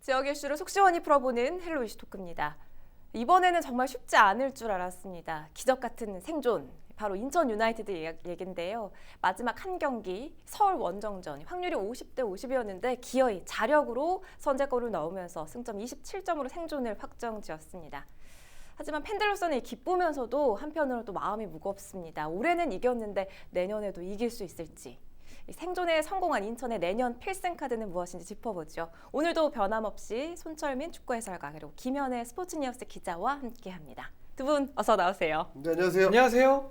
지역 이슈를 속 시원히 풀어보는 헬로 이슈 토크입니다. 이번에는 정말 쉽지 않을 줄 알았습니다. 기적 같은 생존, 바로 인천 유나이티드 얘긴데요. 마지막 한 경기 서울 원정전 확률이 50대 50이었는데 기어이 자력으로 선제골을 넣으면서 승점 27점으로 생존을 확정지었습니다. 하지만 팬들로서는 기쁘면서도 한편으로 또 마음이 무겁습니다. 올해는 이겼는데 내년에도 이길 수 있을지. 생존에 성공한 인천의 내년 필승 카드는 무엇인지 짚어보죠. 오늘도 변함없이 손철민 축구 해설가 그리고 김현애 스포츠니우스 기자와 함께합니다. 두 분 어서 나오세요. 네, 안녕하세요. 안녕하세요.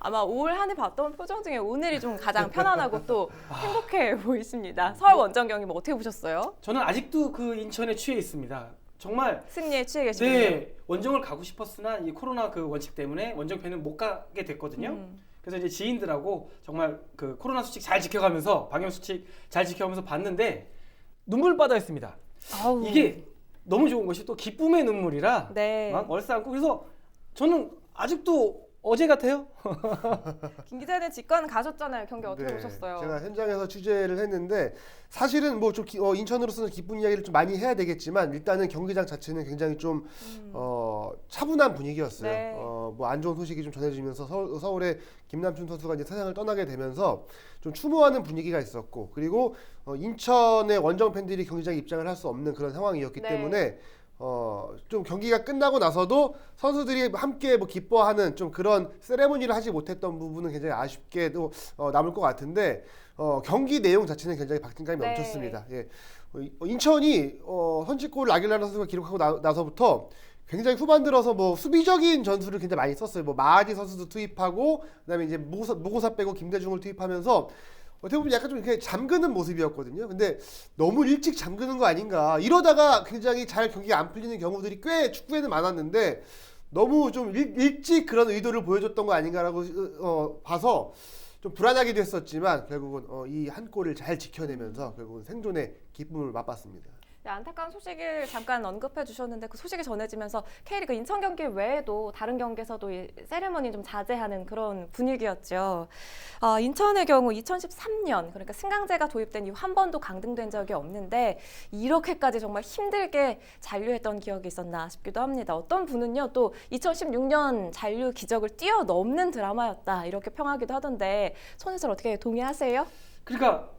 아마 올 한 해 봤던 표정 중에 오늘이 좀 가장 편안하고 또 행복해 보이십니다. 서울 원정 경기 뭐 어떻게 보셨어요? 저는 아직도 그 인천에 취해 있습니다. 정말 승리에 취해 계시군요. 네, 원정을 가고 싶었으나 이 코로나 그 원칙 때문에 원정팬은 못 가게 됐거든요. 그래서 이제 지인들하고 정말 그 코로나 수칙 잘 지켜가면서 방역 수칙 잘 지켜가면서 봤는데 눈물바다였습니다. 아우. 이게 너무 좋은 것이 또 기쁨의 눈물이라 네. 막 얼싸안고 그래서 저는 아직도 어제 같아요. 김 기자는 직관 가셨잖아요. 경기 어떻게 네, 보셨어요? 제가 현장에서 취재를 했는데 사실은 뭐 좀 인천으로서는 기쁜 이야기를 좀 많이 해야 되겠지만 일단은 경기장 자체는 굉장히 좀 차분한 분위기였어요. 네. 뭐 안 좋은 소식이 좀 전해지면서 서울의 김남춘 선수가 이제 세상을 떠나게 되면서 좀 추모하는 분위기가 있었고 그리고 인천의 원정 팬들이 경기장에 입장을 할 수 없는 그런 상황이었기 네. 때문에 좀 경기가 끝나고 나서도 선수들이 함께 뭐 기뻐하는 좀 그런 세레모니를 하지 못했던 부분은 굉장히 아쉽게도 남을 것 같은데 경기 내용 자체는 굉장히 박진감이 네. 넘쳤습니다. 예. 인천이 선취골을 아길라르 선수가 기록하고 나서부터 굉장히 후반 들어서 뭐 수비적인 전술을 굉장히 많이 썼어요. 뭐 마하디 선수도 투입하고 그다음에 이제 무고사 빼고 김대중을 투입하면서 어떻게 보면 약간 좀 이렇게 잠그는 모습이었거든요. 근데 너무 일찍 잠그는 거 아닌가. 이러다가 굉장히 잘 경기가 안 풀리는 경우들이 꽤 축구에는 많았는데 너무 좀 일찍 그런 의도를 보여줬던 거 아닌가라고 봐서 좀 불안하기도 했었지만 결국은 이 한 골을 잘 지켜내면서 결국은 생존의 기쁨을 맛봤습니다. 네, 안타까운 소식을 잠깐 언급해 주셨는데 그 소식이 전해지면서 K리그 인천 경기 외에도 다른 경기에서도 이 세레머니 좀 자제하는 그런 분위기였죠. 인천의 경우 2013년 그러니까 승강제가 도입된 이후 한 번도 강등된 적이 없는데 이렇게까지 정말 힘들게 잔류했던 기억이 있었나 싶기도 합니다. 어떤 분은요 또 2016년 잔류 기적을 뛰어넘는 드라마였다 이렇게 평하기도 하던데 손 해설 어떻게 동의하세요? 그러니까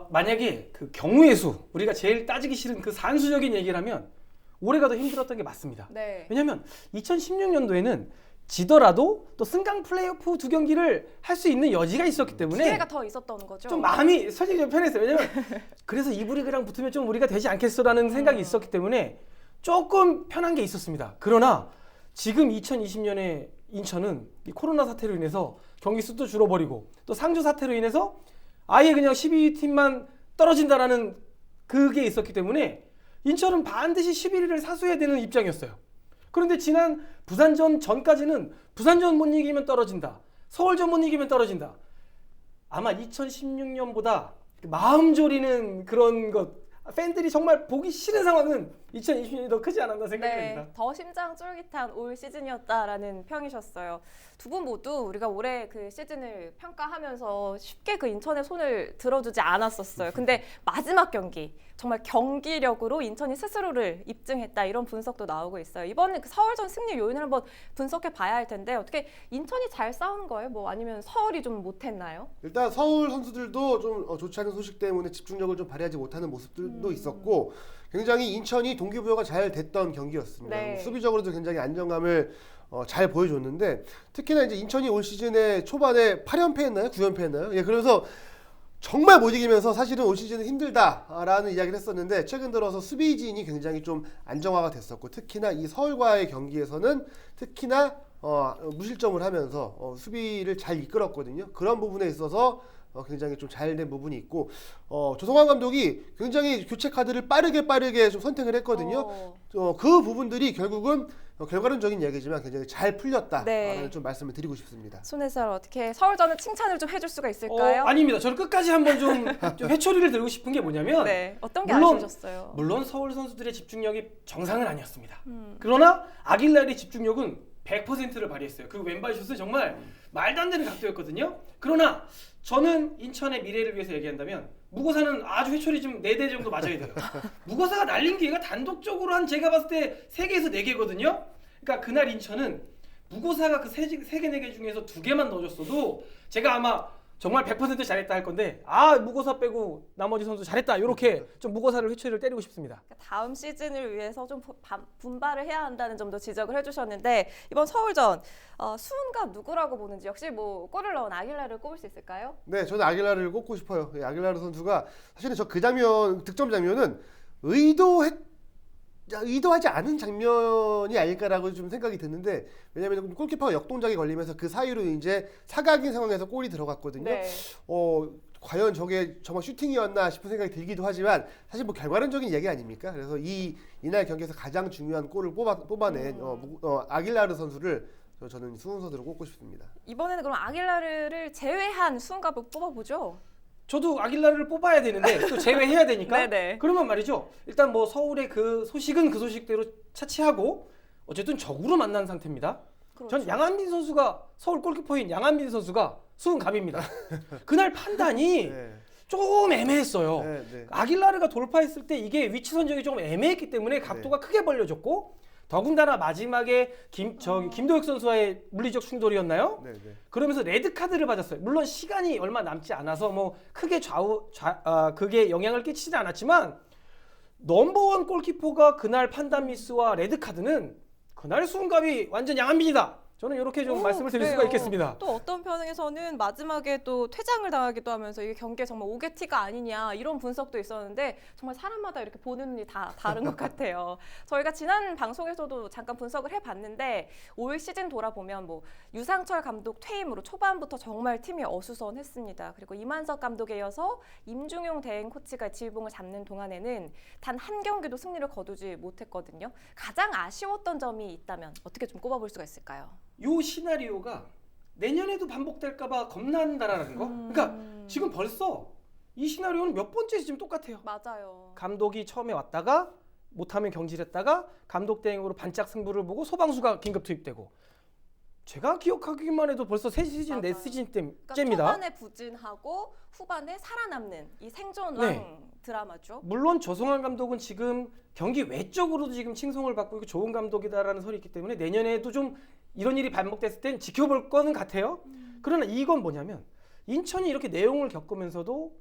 만약에 그 경우의 수 우리가 제일 따지기 싫은 그 산수적인 얘기를 하면 올해가 더 힘들었던 게 맞습니다. 네. 왜냐하면 2016년도에는 지더라도 또 승강 플레이오프 두 경기를 할 수 있는 여지가 있었기 때문에 기회가 더 있었던 거죠. 좀 마음이 솔직히 좀 편했어요. 왜냐면 그래서 이부 리그랑 붙으면 좀 우리가 되지 않겠어라는 생각이 있었기 때문에 조금 편한 게 있었습니다. 그러나 지금 2020년에 인천은 이 코로나 사태로 인해서 경기 수도 줄어버리고 또 상주 사태로 인해서 아예 그냥 12팀만 떨어진다라는 그게 있었기 때문에 인천은 반드시 11위를 사수해야 되는 입장이었어요. 그런데 지난 부산전 전까지는 부산전 못 이기면 떨어진다. 서울전 못 이기면 떨어진다. 아마 2016년보다 마음 졸이는 그런 것 팬들이 정말 보기 싫은 상황은 2020년이 더 크지 않았나 생각이 됩니다. 더 심장 쫄깃한 올 시즌이었다라는 평이셨어요. 두 분 모두 우리가 올해 그 시즌을 평가하면서 쉽게 그 인천의 손을 들어주지 않았었어요. 근데 마지막 경기 정말 경기력으로 인천이 스스로를 입증했다 이런 분석도 나오고 있어요. 이번에 그 서울전 승리 요인을 한번 분석해 봐야 할 텐데 어떻게 인천이 잘 싸운 거예요? 뭐 아니면 서울이 좀 못했나요? 일단 서울 선수들도 좀 좋지 않은 소식 때문에 집중력을 좀 발휘하지 못하는 모습들도 있었고 굉장히 인천이 동기부여가 잘 됐던 경기였습니다. 네. 수비적으로도 굉장히 안정감을 잘 보여줬는데 특히나 이제 인천이 올 시즌에 초반에 8연패했나요? 9연패했나요? 예, 그래서 정말 못 이기면서 사실은 올 시즌은 힘들다라는 이야기를 했었는데 최근 들어서 수비진이 굉장히 좀 안정화가 됐었고 특히나 이 서울과의 경기에서는 특히나 무실점을 하면서 수비를 잘 이끌었거든요. 그런 부분에 있어서 굉장히 좀 잘 된 부분이 있고 조성환 감독이 굉장히 교체 카드를 빠르게 좀 선택을 했거든요. 그 부분들이 결국은 결과론적인 얘기지만 굉장히 잘 풀렸다라는 네. 좀 말씀을 드리고 싶습니다. 손 해설 어떻게 서울전은 칭찬을 좀 해줄 수가 있을까요? 아닙니다. 저는 끝까지 한번 좀 회초리를 들고 싶은 게 뭐냐면 네, 어떤 게 물론- 아쉬우셨어요? 물론 서울 선수들의 집중력이 정상은 아니었습니다. 그러나 아길라의 집중력은 100%를 발휘했어요. 그 왼발 슛은 정말 말도 안 되는 각도였거든요. 그러나 저는 인천의 미래를 위해서 얘기한다면 무고사는 아주 회초리 좀 4대 정도 맞아야 돼요. 무고사가 날린 기회가 단독적으로 한 제가 봤을 때 3개에서 4개거든요. 그러니까 그날 인천은 무고사가 그 3개, 4개 중에서 2개만 넣어줬어도 제가 아마 정말 100% 잘했다 할 건데 무고사 빼고 나머지 선수 잘했다 이렇게 좀 무고사를 회초리를 때리고 싶습니다. 그러니까 다음 시즌을 위해서 좀 분발을 해야 한다는 점도 지적을 해주셨는데 이번 서울전 수훈과 누구라고 보는지 역시 뭐 골을 넣은 아길라를 꼽을 수 있을까요? 네, 저는 아길라를 꼽고 싶어요. 아길라르 선수가 사실은 저 그 장면, 득점 장면은 의도하지 않은 장면이 아닐까라고 좀 생각이 드는데, 왜냐하면 골키퍼가 역동작이 걸리면서 그 사이로 이제 사각인 상황에서 골이 들어갔거든요. 네. 과연 저게 정말 슈팅이었나 싶은 생각이 들기도 하지만 사실 뭐 결과론적인 얘기 아닙니까? 그래서 이날 경기에서 가장 중요한 골을 뽑아낸 아길라르 선수를 저는 수훈 선수로 꼽고 싶습니다. 이번에는 그럼 아길라르를 제외한 수훈과 뽑아보죠. 저도 아길라를 뽑아야 되는데 또 제외해야 되니까 네네. 그러면 말이죠. 일단 뭐 서울의 그 소식은 그 소식대로 차치하고 어쨌든 적으로 만난 상태입니다. 그렇죠. 전 양한빈 선수가 서울 골키퍼인 양한빈 선수가 수훈갑입니다. 그날 판단이 네. 조금 애매했어요. 네. 아길라르가 돌파했을 때 이게 위치 선정이 조금 애매했기 때문에 각도가 크게 벌려졌고 더군다나 마지막에 김도혁 선수와의 물리적 충돌이었나요? 네. 그러면서 레드 카드를 받았어요. 물론 시간이 얼마 남지 않아서 뭐 크게 그게 영향을 끼치지 않았지만 넘버원 골키퍼가 그날 판단 미스와 레드 카드는 그날 수훈갑이 완전 양한빈이다. 저는 이렇게 좀 말씀을 드릴 수가 그래요. 있겠습니다. 또 어떤 편에서는 마지막에 또 퇴장을 당하기도 하면서 이게 경기에 정말 오게티가 아니냐 이런 분석도 있었는데 정말 사람마다 이렇게 보는 눈이 다 다른 것 같아요. 저희가 지난 방송에서도 잠깐 분석을 해봤는데 올 시즌 돌아보면 뭐 유상철 감독 퇴임으로 초반부터 정말 팀이 어수선했습니다. 그리고 이만석 감독에 이어서 임중용 대행 코치가 지휘봉을 잡는 동안에는 단 한 경기도 승리를 거두지 못했거든요. 가장 아쉬웠던 점이 있다면 어떻게 좀 꼽아볼 수가 있을까요? 요 시나리오가 내년에도 반복될까봐 겁난다라는 거. 그러니까 지금 벌써 이 시나리오는 몇 번째 지금 똑같아요. 맞아요. 감독이 처음에 왔다가 못하면 경질했다가 감독 대행으로 반짝 승부를 보고 소방수가 긴급 투입되고 제가 기억하기만 해도 벌써 3시즌, 맞아요. 4시즌 그러니까 때입니다. 초반에 부진하고 후반에 살아남는 이 생존왕 드라마죠. 물론 조성환 감독은 지금 경기 외적으로도 지금 칭송을 받고 있고 좋은 감독이다라는 설이 있기 때문에 내년에도 좀 이런 일이 반복됐을 땐 지켜볼 거는 같아요. 그러나 이건 뭐냐면 인천이 이렇게 내용을 겪으면서도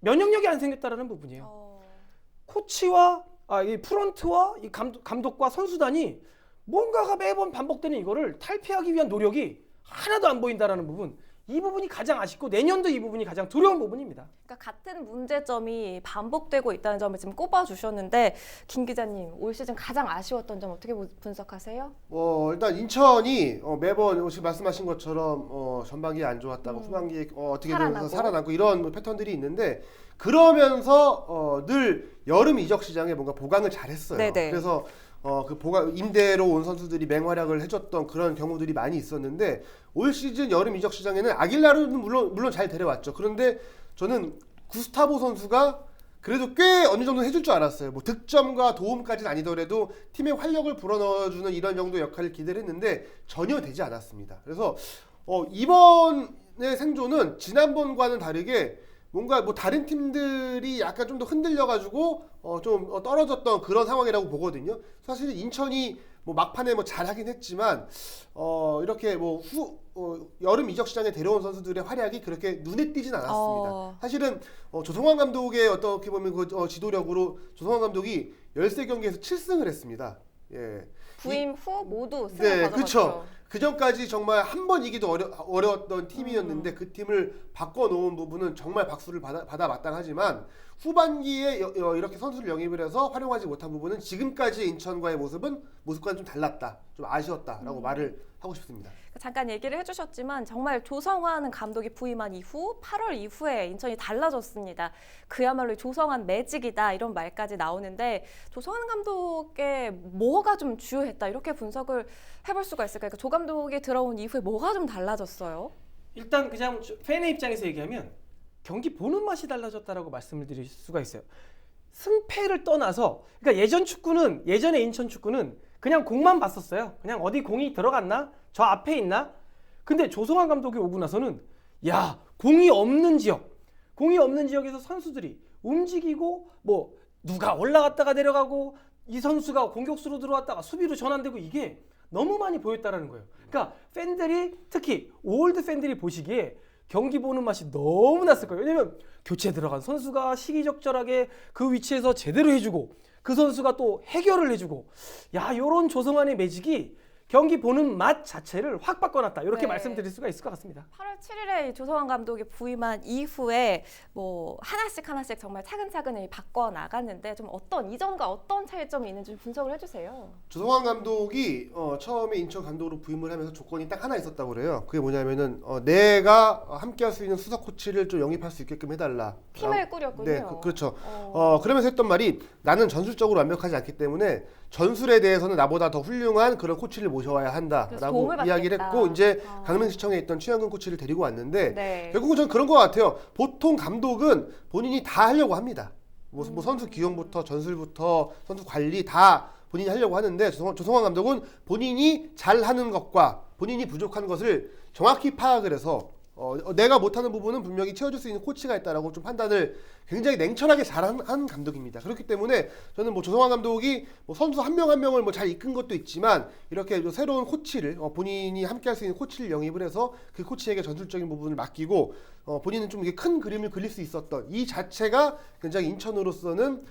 면역력이 안 생겼다라는 부분이에요. 코치와 이 프런트와 이 감독과 선수단이 뭔가가 매번 반복되는 이거를 탈피하기 위한 노력이 하나도 안 보인다라는 부분. 이 부분이 가장 아쉽고 내년도 이 부분이 가장 두려운 부분입니다. 그러니까 같은 문제점이 반복되고 있다는 점을 지금 꼽아주셨는데 김 기자님 올 시즌 가장 아쉬웠던 점 어떻게 분석하세요? 일단 인천이 매번 지금 말씀하신 것처럼 전반기에 안 좋았다고 후반기에 어떻게 되면서 살아남고 이런 패턴들이 있는데 그러면서 늘 여름 이적 시장에 뭔가 보강을 잘했어요. 네네. 그래서 그 보강 임대로 온 선수들이 맹활약을 해줬던 그런 경우들이 많이 있었는데 올 시즌 여름 이적 시장에는 아길라르는 물론 잘 데려왔죠. 그런데 저는 구스타보 선수가 그래도 꽤 어느 정도 해줄 줄 알았어요. 뭐 득점과 도움까지는 아니더라도 팀의 활력을 불어넣어주는 이런 정도 역할을 기대를 했는데 전혀 되지 않았습니다. 그래서 이번의 생존은 지난번과는 다르게 뭔가 뭐 다른 팀들이 약간 좀 더 흔들려가지고 좀 떨어졌던 그런 상황이라고 보거든요. 사실은 인천이 뭐 막판에 뭐 잘하긴 했지만 이렇게 뭐 여름 이적 시장에 데려온 선수들의 활약이 그렇게 눈에 띄진 않았습니다. 사실은 조성환 감독의 어떻게 보면 그 지도력으로 조성환 감독이 13경기에서 7승을 했습니다. 예. 부임 후 모두 승을 네, 가져갔죠. 그렇죠. 그 전까지 정말 한 번 이기도 어려웠던 팀이었는데 그 팀을 바꿔놓은 부분은 정말 박수를 받아 마땅하지만 후반기에 이렇게 선수를 영입을 해서 활용하지 못한 부분은 지금까지 인천과의 모습과는 좀 달랐다, 좀 아쉬웠다라고 말을 하고 싶습니다. 잠깐 얘기를 해주셨지만 정말 조성환 감독이 부임한 이후 8월 이후에 인천이 달라졌습니다. 그야말로 조성환 매직이다 이런 말까지 나오는데 조성환 감독의 뭐가 좀 주요했다 이렇게 분석을 해볼 수가 있을까요? 그러니까 조 감독이 들어온 이후에 뭐가 좀 달라졌어요? 일단 그냥 팬의 입장에서 얘기하면 경기 보는 맛이 달라졌다라고 말씀을 드릴 수가 있어요. 승패를 떠나서 그러니까 예전에 인천 축구는 그냥 공만 봤었어요. 그냥 어디 공이 들어갔나? 저 앞에 있나? 근데 조성환 감독이 오고 나서는 야, 공이 없는 지역, 공이 없는 지역에서 선수들이 움직이고 뭐 누가 올라갔다가 내려가고 이 선수가 공격수로 들어왔다가 수비로 전환되고 이게 너무 많이 보였다라는 거예요. 그러니까 팬들이 특히 올드 팬들이 보시기에 경기 보는 맛이 너무 났을 거예요. 왜냐면 교체 들어간 선수가 시기적절하게 그 위치에서 제대로 해주고 그 선수가 또 해결을 해주고 야 요런 조성환의 매직이 경기 보는 맛 자체를 확 바꿔놨다. 이렇게 네. 말씀드릴 수가 있을 것 같습니다. 8월 7일에 조성환 감독이 부임한 이후에 뭐 하나씩 정말 차근차근 바꿔 나갔는데 좀 어떤 이전과 어떤 차이점이 있는지 좀 분석을 해주세요. 조성환 감독이 처음에 인천 감독으로 부임을 하면서 조건이 딱 하나 있었다고 그래요. 그게 뭐냐면은 내가 함께할 수 있는 수석 코치를 좀 영입할 수 있게끔 해달라. 팀을 꾸렸군요. 네, 그렇죠. 그러면서 했던 말이 나는 전술적으로 완벽하지 않기 때문에 전술에 대해서는 나보다 더 훌륭한 그런 코치를 모셔와야 그래서 한다라고 도움을 이야기를 받겠다. 했고 이제 강릉시청에 있던 최영근 코치를 데리고 왔는데 네. 결국은 저는 그런 것 같아요. 보통 감독은 본인이 다 하려고 합니다. 뭐 선수 기용부터 전술부터 선수 관리 다 본인이 하려고 하는데 조성환 감독은 본인이 잘하는 것과 본인이 부족한 것을 정확히 파악을 해서 내가 못하는 부분은 분명히 채워줄 수 있는 코치가 있다라고 좀 판단을 굉장히 냉철하게 잘한 감독입니다. 그렇기 때문에 저는 뭐 조성환 감독이 뭐 선수 한 명 한 명을 뭐 잘 이끈 것도 있지만 이렇게 새로운 코치를 본인이 함께할 수 있는 코치를 영입을 해서 그 코치에게 전술적인 부분을 맡기고 본인은 좀 이게 큰 그림을 그릴 수 있었던 이 자체가 굉장히 인천으로서는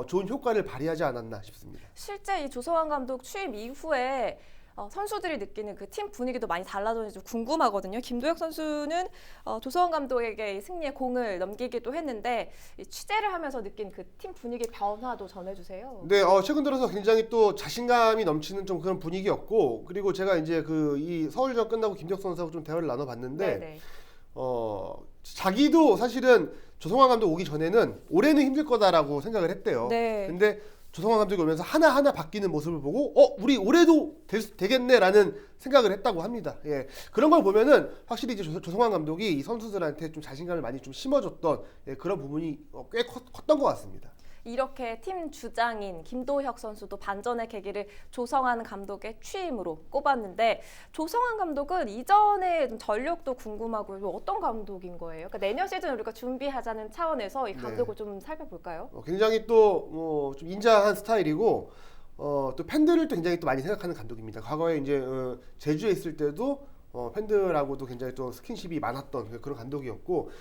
좋은 효과를 발휘하지 않았나 싶습니다. 실제 이 조성환 감독 취임 이후에 선수들이 느끼는 그 팀 분위기도 많이 달라졌는지 좀 궁금하거든요. 김도혁 선수는 조성환 감독에게 이 승리의 공을 넘기기도 했는데 이 취재를 하면서 느낀 그 팀 분위기 변화도 전해주세요. 네, 최근 들어서 굉장히 또 자신감이 넘치는 좀 그런 분위기였고 그리고 제가 이제 이 서울전 끝나고 김도혁 선수하고 좀 대화를 나눠봤는데 네네. 자기도 사실은 조성환 감독 오기 전에는 올해는 힘들 거다라고 생각을 했대요. 네. 근데 조성환 감독이 오면서 하나하나 바뀌는 모습을 보고 우리 올해도 되겠네라는 생각을 했다고 합니다. 예. 그런 걸 보면은 확실히 이제 조성환 감독이 이 선수들한테 좀 자신감을 많이 좀 심어줬던 그런 부분이 꽤 컸던 것 같습니다. 이렇게 팀 주장인 김도혁 선수도 반전의 계기를 조성환 감독의 취임으로 꼽았는데 조성환 감독은 이전의 좀 전력도 궁금하고 어떤 감독인 거예요? 그러니까 내년 시즌 우리가 준비하자는 차원에서 이 감독을 좀 살펴볼까요? 굉장히 또 좀 인자한 스타일이고 또 팬들을 또 굉장히 또 많이 생각하는 감독입니다. 과거에 이제 제주에 있을 때도 팬들하고도 굉장히 또 스킨십이 많았던 그런 감독이었고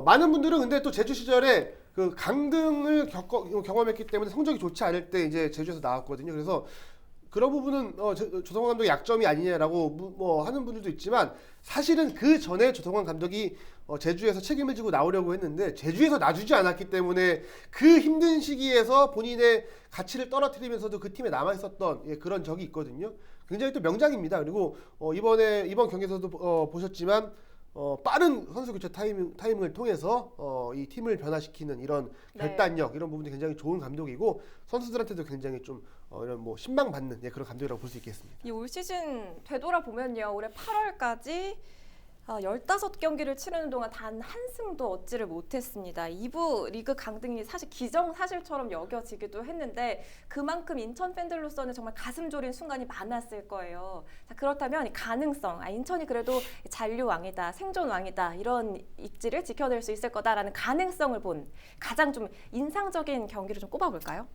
많은 분들은 근데 또 제주 시절에 그 강등을 경험했기 때문에 성적이 좋지 않을 때 이제 제주에서 나왔거든요. 그래서 그런 부분은 조성환 감독의 약점이 아니냐라고 뭐 하는 분들도 있지만 사실은 그 전에 조성환 감독이 제주에서 책임을 지고 나오려고 했는데 제주에서 놔주지 않았기 때문에 그 힘든 시기에서 본인의 가치를 떨어뜨리면서도 그 팀에 남아 있었던 그런 적이 있거든요. 굉장히 또 명작입니다. 그리고 이번 경기에서도 보셨지만 빠른 선수 교체 타이밍을 통해서 이 팀을 변화시키는 이런 결단력 이런 부분이 굉장히 좋은 감독이고 선수들한테도 굉장히 좀 이런 뭐 신망받는 그런 감독이라고 볼 수 있겠습니다. 이 올 시즌 되돌아보면요. 올해 8월까지 15경기를 치르는 동안 단 한 승도 얻지를 못했습니다. 2부 리그 강등이 사실 기정사실처럼 여겨지기도 했는데 그만큼 인천 팬들로서는 정말 가슴 졸인 순간이 많았을 거예요. 자, 그렇다면 이 가능성, 인천이 그래도 잔류왕이다, 생존왕이다 이런 입지를 지켜낼 수 있을 거다라는 가능성을 본 가장 좀 인상적인 경기를 좀 꼽아볼까요?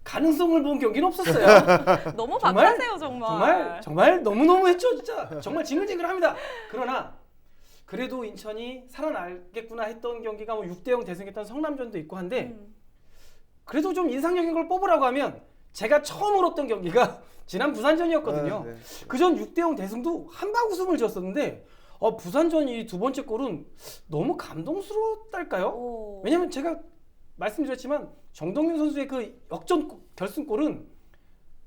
가능성을 본 경기는 없었어요. 너무 정말? 박하세요 정말. 정말 너무너무했죠 진짜. 정말 징글징글합니다. 그러나 그래도 인천이 살아나겠구나 했던 경기가 뭐 6대0 대승했던 성남전도 있고 한데 그래도 좀 인상적인 걸 뽑으라고 하면 제가 처음 울었던 경기가 지난 부산전이었거든요. 네. 그전 6대0 대승도 한방 웃음을 지었었는데 부산전 이 두 번째 골은 너무 감동스러웠달까요? 왜냐면 제가 말씀드렸지만 정동균 선수의 그 역전 결승골은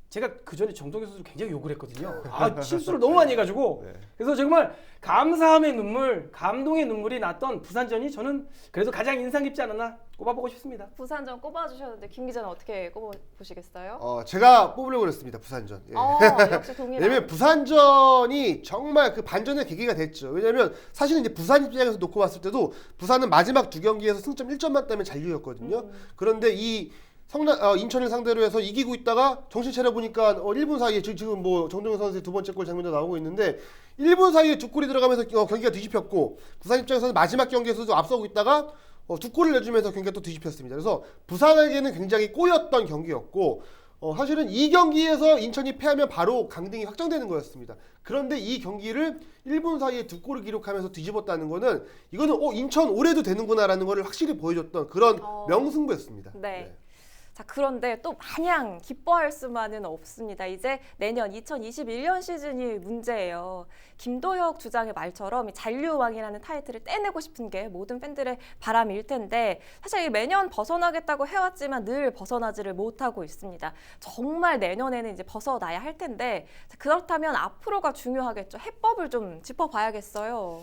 제가 그 전에 정동균 선수를 굉장히 욕을 했거든요. 실수를 너무 많이 해가지고 그래서 정말 감사함의 눈물, 감동의 눈물이 났던 부산전이 저는 그래도 가장 인상 깊지 않았나 꼽아보고 싶습니다. 부산전 꼽아주셨는데 김 기자는 어떻게 꼽아보시겠어요? 제가 뽑으려고 그랬습니다. 부산전. 역시 동일한. 왜냐면 부산전이 정말 그 반전의 계기가 됐죠. 왜냐면 사실은 이제 부산 입장에서 놓고 봤을 때도 부산은 마지막 두 경기에서 승점 1점만 따면 잔류였거든요. 그런데 이 인천을 상대로 해서 이기고 있다가 정신 차려 보니까 1분 사이에 지금 뭐 정동영 선수의 두 번째 골 장면도 나오고 있는데 1분 사이에 두 골이 들어가면서 경기가 뒤집혔고 부산 입장에서는 마지막 경기에서도 앞서고 있다가 두 골을 내주면서 경기가 또 뒤집혔습니다. 그래서 부산에게는 굉장히 꼬였던 경기였고 사실은 이 경기에서 인천이 패하면 바로 강등이 확정되는 거였습니다. 그런데 이 경기를 1분 사이에 두 골을 기록하면서 뒤집었다는 거는 이거는 인천 올해도 되는구나라는 거를 확실히 보여줬던 그런 명승부였습니다. 네. 자, 그런데 또 마냥 기뻐할 수만은 없습니다. 이제 내년 2021년 시즌이 문제예요. 김도혁 주장의 말처럼 잔류왕이라는 타이틀을 떼내고 싶은 게 모든 팬들의 바람일 텐데 사실 매년 벗어나겠다고 해왔지만 늘 벗어나지를 못하고 있습니다. 정말 내년에는 이제 벗어나야 할 텐데 그렇다면 앞으로가 중요하겠죠. 해법을 좀 짚어봐야겠어요.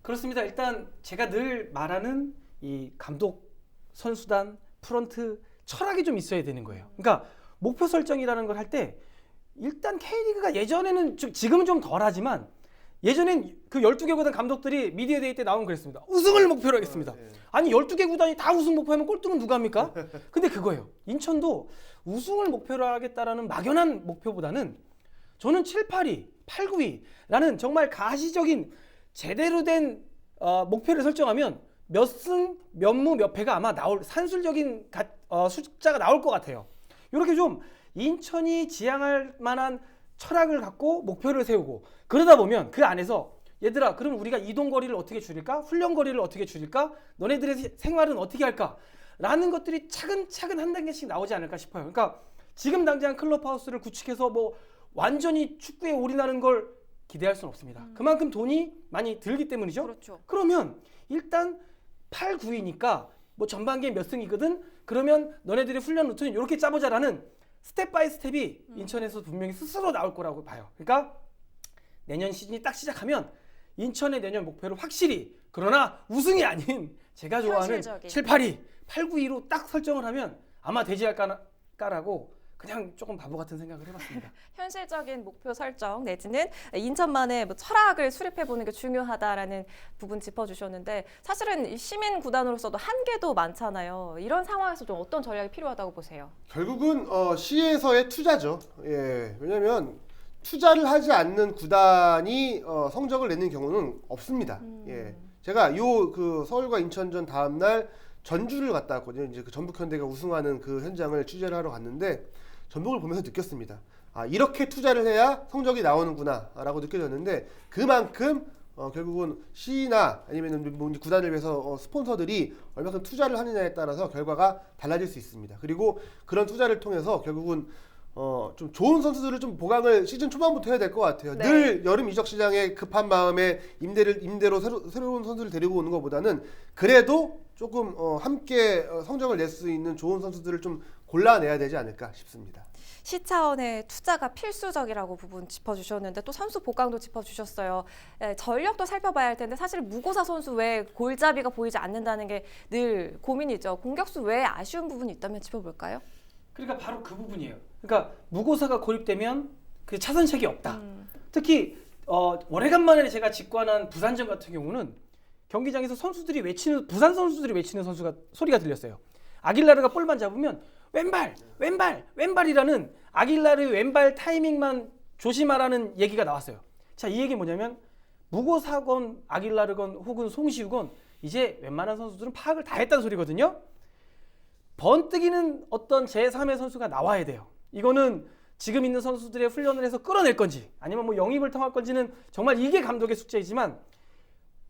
그렇습니다. 일단 제가 늘 말하는 이 감독, 선수단, 프런트 철학이 좀 있어야 되는 거예요. 그러니까 목표 설정이라는 걸 할 때 일단 K리그가 예전에는 지금은 좀 덜하지만 예전엔 그 12개 구단 감독들이 미디어 데이 때 나오면 그랬습니다. 우승을 목표로 하겠습니다. 아니 12개 구단이 다 우승 목표하면 꼴등은 누가 합니까? 근데 그거예요. 인천도 우승을 목표로 하겠다라는 막연한 목표보다는 저는 7, 8위, 8, 9위라는 정말 가시적인 제대로 된 목표를 설정하면 몇 승, 몇 무, 몇 패가 아마 나올 산술적인 숫자가 나올 것 같아요. 이렇게 좀 인천이 지향할 만한 철학을 갖고 목표를 세우고 그러다 보면 그 안에서 얘들아 그럼 우리가 이동 거리를 어떻게 줄일까? 훈련 거리를 어떻게 줄일까? 너네들의 생활은 어떻게 할까? 라는 것들이 차근차근 한 단계씩 나오지 않을까 싶어요. 그러니까 지금 당장 클럽하우스를 구축해서 뭐 완전히 축구에 올인하는 걸 기대할 수는 없습니다. 그만큼 돈이 많이 들기 때문이죠. 그렇죠. 그러면 일단 8, 9위니까 뭐 전반기에 몇 승이거든? 그러면 너네들의 훈련 루트는 이렇게 짜보자라는 스텝 바이 스텝이 인천에서 분명히 스스로 나올 거라고 봐요. 그러니까 내년 시즌이 딱 시작하면 인천의 내년 목표를 확실히 그러나 우승이 아닌 제가 좋아하는 현실적인. 7, 8위, 8, 9위로 딱 설정을 하면 아마 되지 않을까라고 그냥 조금 바보 같은 생각을 해봤습니다. 현실적인 목표 설정 내지는 인천만의 뭐 철학을 수립해보는 게 중요하다라는 부분 짚어주셨는데 사실은 시민 구단으로서도 한계도 많잖아요. 이런 상황에서 좀 어떤 전략이 필요하다고 보세요? 결국은 시에서의 투자죠. 예, 왜냐하면 투자를 하지 않는 구단이 성적을 내는 경우는 없습니다. 예, 제가 그 서울과 인천전 다음 날 전주를 갔다 왔거든요. 이제 그 전북현대가 우승하는 그 현장을 취재를 하러 갔는데 전북을 보면서 느꼈습니다. 아, 이렇게 투자를 해야 성적이 나오는구나라고 느껴졌는데 그만큼 결국은 시나 아니면 뭐 구단을 위해서 스폰서들이 얼마큼 투자를 하느냐에 따라서 결과가 달라질 수 있습니다. 그리고 그런 투자를 통해서 결국은 좀 좋은 선수들을 좀 보강을 시즌 초반부터 해야 될 것 같아요. 네. 늘 여름 이적 시장에 급한 마음에 임대로 새로운 선수를 데리고 오는 것보다는 그래도 조금 함께 성적을 낼 수 있는 좋은 선수들을 좀 골라내야 되지 않을까 싶습니다. 시 차원의 투자가 필수적이라고 부분 짚어주셨는데 또 선수 보강도 짚어주셨어요. 전력도 살펴봐야 할 텐데 사실 무고사 선수 외에 골잡이가 보이지 않는다는 게 늘 고민이죠. 공격수 외에 아쉬운 부분이 있다면 짚어볼까요? 그러니까 바로 그 부분이에요. 그러니까 무고사가 고립되면 그 차선책이 없다. 특히 오래간만에 제가 직관한 부산전 같은 경우는 경기장에서 선수들이 외치는 부산 선수들이 외치는 소리가 들렸어요. 아길라르가 볼만 잡으면 왼발, 왼발, 왼발이라는 아길라르의 왼발 타이밍만 조심하라는 얘기가 나왔어요. 자, 이 얘기 뭐냐면 무고사건, 아길라르건 혹은 송시우건 이제 웬만한 선수들은 파악을 다 했다는 소리거든요. 번뜩이는 어떤 제3의 선수가 나와야 돼요. 이거는 지금 있는 선수들의 훈련을 해서 끌어낼 건지 아니면 뭐 영입을 통할 건지는 정말 이게 감독의 숙제이지만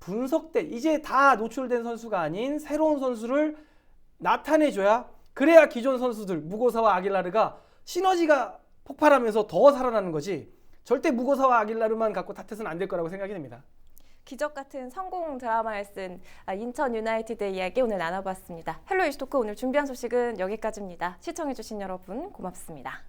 분석된 이제 다 노출된 선수가 아닌 새로운 선수를 나타내줘야 그래야 기존 선수들 무고사와 아길라르가 시너지가 폭발하면서 더 살아나는 거지 절대 무고사와 아길라르만 갖고 탓해서는 안 될 거라고 생각이 됩니다. 기적 같은 성공 드라마를 쓴 인천 유나이티드 이야기 오늘 나눠봤습니다. 헬로 이슈토크 오늘 준비한 소식은 여기까지입니다. 시청해주신 여러분 고맙습니다.